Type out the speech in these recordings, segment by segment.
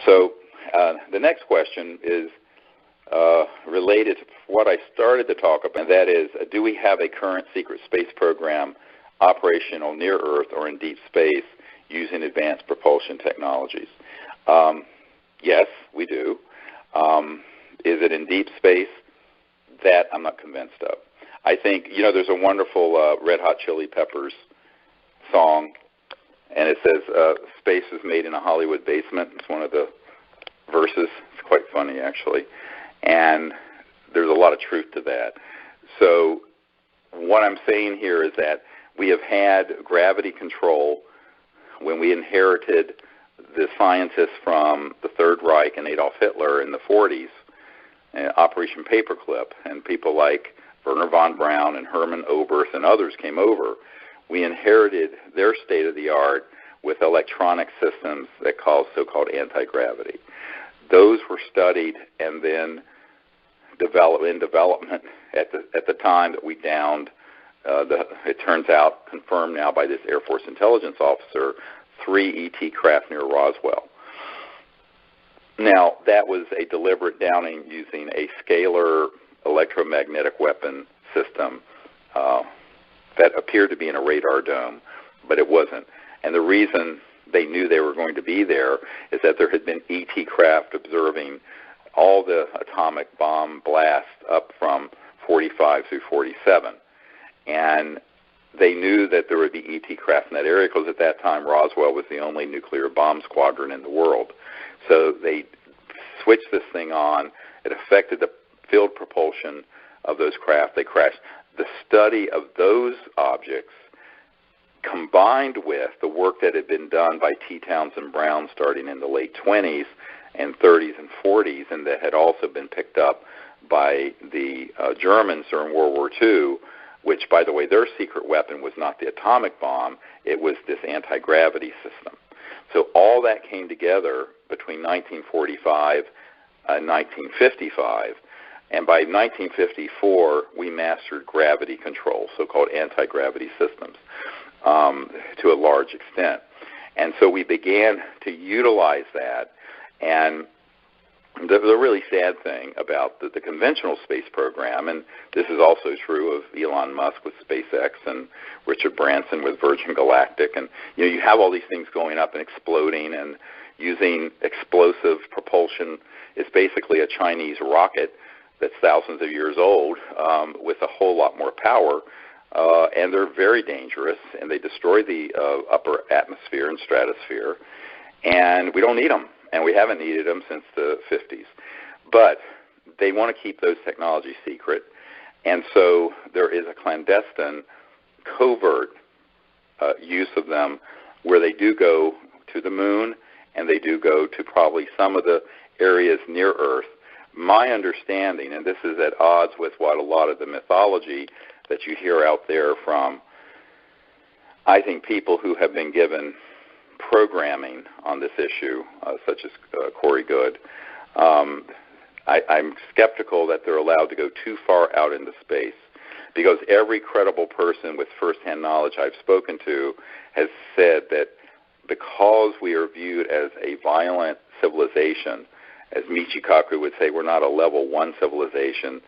So the next question is related to what I started to talk about, and that is, do we have a current secret space program operational near Earth or in deep space using advanced propulsion technologies? Yes, we do. Is it in deep space? That I'm not convinced of. I think, there's a wonderful Red Hot Chili Peppers song, and it says, space is made in a Hollywood basement. It's one of the verses. It's quite funny, actually. And there's a lot of truth to that. So what I'm saying here is that we have had gravity control when we inherited the scientists from the Third Reich and Adolf Hitler in the 40s, Operation Paperclip, and people like Werner von Braun and Hermann Oberth and others came over. We inherited their state-of-the-art with electronic systems that cause so-called anti-gravity. Those were studied and then development at the time that we downed, it turns out, confirmed now by this Air Force intelligence officer, 3 ET craft near Roswell. Now, that was a deliberate downing using a scalar electromagnetic weapon system that appeared to be in a radar dome, but it wasn't. And the reason they knew they were going to be there is that there had been ET craft observing all the atomic bomb blasts up from 45 through 47. And they knew that there would be ET craft in that area because at that time Roswell was the only nuclear bomb squadron in the world. So they switched this thing on. It affected the field propulsion of those craft. They crashed. The study of those objects combined with the work that had been done by T. Townsend Brown starting in the late 20s and 30s and 40s, and that had also been picked up by the Germans during World War II, which, by the way, their secret weapon was not the atomic bomb, it was this anti-gravity system. So all that came together between 1945 and 1955, and by 1954, we mastered gravity control, so-called anti-gravity systems, to a large extent. And so we began to utilize that. And the really sad thing about the conventional space program, and this is also true of Elon Musk with SpaceX and Richard Branson with Virgin Galactic, and you have all these things going up and exploding and using explosive propulsion. It's basically a Chinese rocket that's thousands of years old with a whole lot more power, and they're very dangerous, and they destroy the upper atmosphere and stratosphere, and we don't need them. And we haven't needed them since the 50s. But they want to keep those technologies secret, and so there is a clandestine, covert use of them where they do go to the moon and they do go to probably some of the areas near Earth. My understanding, and this is at odds with what a lot of the mythology that you hear out there from, I think, people who have been given programming on this issue, such as Corey Goode, I'm skeptical that they're allowed to go too far out into space, because every credible person with firsthand knowledge I've spoken to has said that because we are viewed as a violent civilization, as Michio Kaku would say, we're not a level 1 civilization,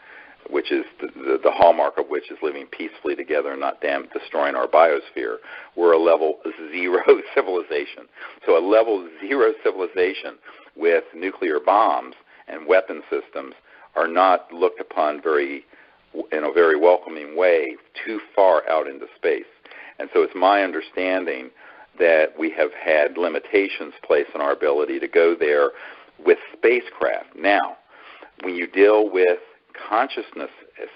which is the hallmark of which is living peacefully together and not destroying our biosphere. We're a level 0 civilization. So a level 0 civilization with nuclear bombs and weapon systems are not looked upon in a very welcoming way too far out into space. And so it's my understanding that we have had limitations placed on our ability to go there with spacecraft. Now, when you deal with consciousness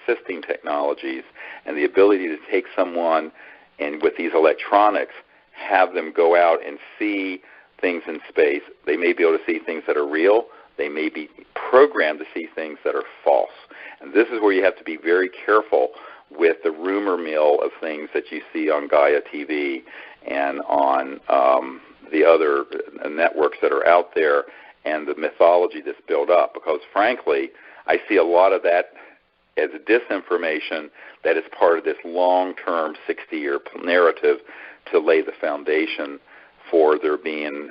assisting technologies and the ability to take someone and with these electronics have them go out and see things in space, they may be able to see things that are real, they may be programmed to see things that are false. And this is where you have to be very careful with the rumor mill of things that you see on Gaia TV and on the other networks that are out there and the mythology that's built up, because frankly, I see a lot of that as a disinformation that is part of this long-term 60-year narrative to lay the foundation for there being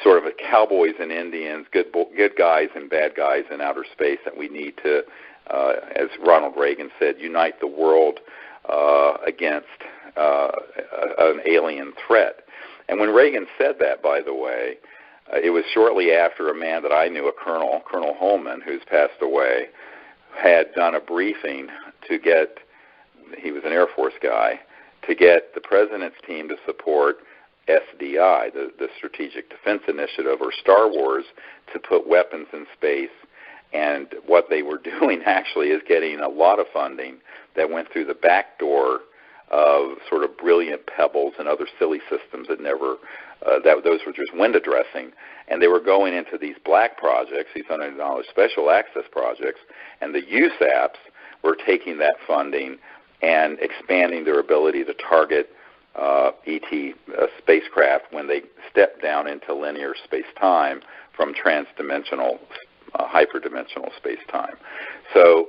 sort of a cowboys and Indians, good guys and bad guys in outer space, and we need to, as Ronald Reagan said, unite the world against an alien threat. And when Reagan said that, by the way, it was shortly after a man that I knew, Colonel Holman, who's passed away, had done a briefing to get, he was an Air Force guy, to get the President's team to support SDI, the Strategic Defense Initiative, or Star Wars, to put weapons in space. And what they were doing actually is getting a lot of funding that went through the back door of sort of brilliant pebbles and other silly systems that never, those were just window dressing. And they were going into these black projects, these $100 special access projects, and the USAPs were taking that funding and expanding their ability to target ET spacecraft when they step down into linear space-time from transdimensional, hyperdimensional space-time. So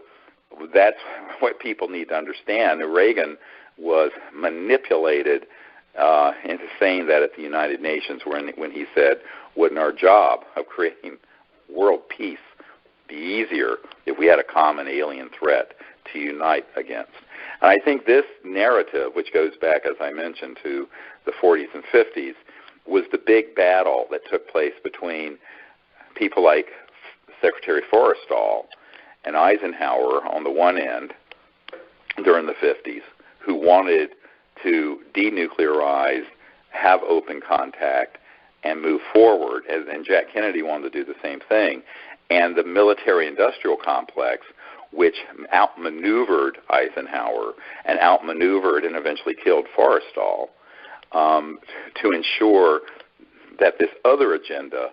that's what people need to understand. Reagan was manipulated into saying that at the United Nations when he said, wouldn't our job of creating world peace be easier if we had a common alien threat to unite against? And I think this narrative, which goes back, as I mentioned, to the 40s and 50s, was the big battle that took place between people like Secretary Forrestal and Eisenhower on the one end during the 50s, who wanted to denuclearize, have open contact, and move forward, and Jack Kennedy wanted to do the same thing, and the military-industrial complex, which outmaneuvered Eisenhower and outmaneuvered and eventually killed Forrestal, to ensure that this other agenda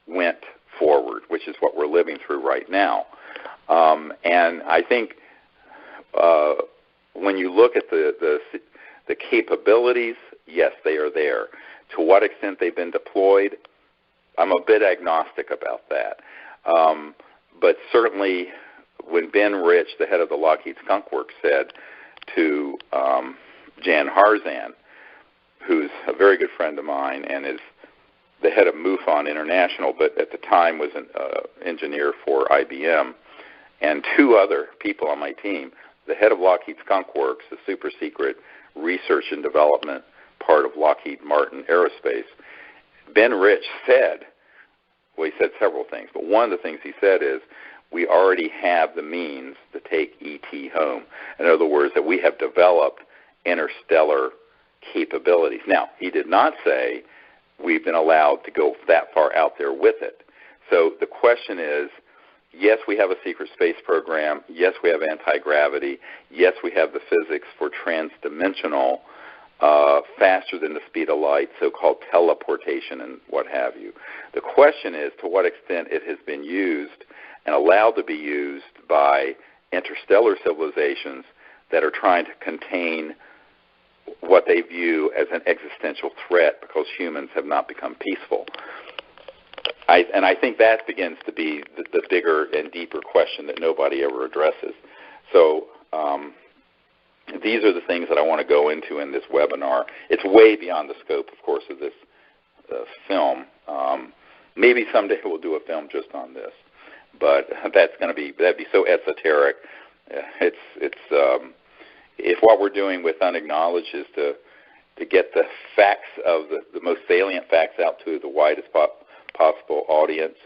went forward, which is what we're living through right now. And I think when you look at the capabilities, yes, they are there. To what extent they've been deployed, I'm a bit agnostic about that. But certainly when Ben Rich, the head of the Lockheed Skunk Works, said to Jan Harzan, who's a very good friend of mine and is the head of MUFON International, but at the time was an engineer for IBM, and two other people on my team, the head of Lockheed Skunk Works, the super secret research and development part of Lockheed Martin Aerospace, Ben Rich said, well, he said several things, but one of the things he said is, we already have the means to take ET home. In other words, that we have developed interstellar capabilities. Now, he did not say we've been allowed to go that far out there with it. So the question is, yes, we have a secret space program. Yes, we have anti-gravity. Yes, we have the physics for transdimensional, faster than the speed of light, so-called teleportation and what have you. The question is to what extent it has been used and allowed to be used by interstellar civilizations that are trying to contain what they view as an existential threat because humans have not become peaceful. And I think that begins to be the bigger and deeper question that nobody ever addresses. So these are the things that I want to go into in this webinar. It's way beyond the scope, of course, of this film. Maybe someday we'll do a film just on this, but that'd be so esoteric. If what we're doing with Unacknowledged is to get the facts of the most salient facts out to the widest possible audience,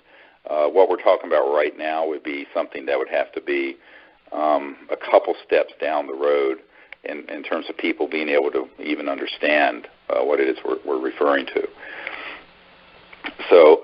what we're talking about right now would be something that would have to be a couple steps down the road in terms of people being able to even understand what it is we're referring to. So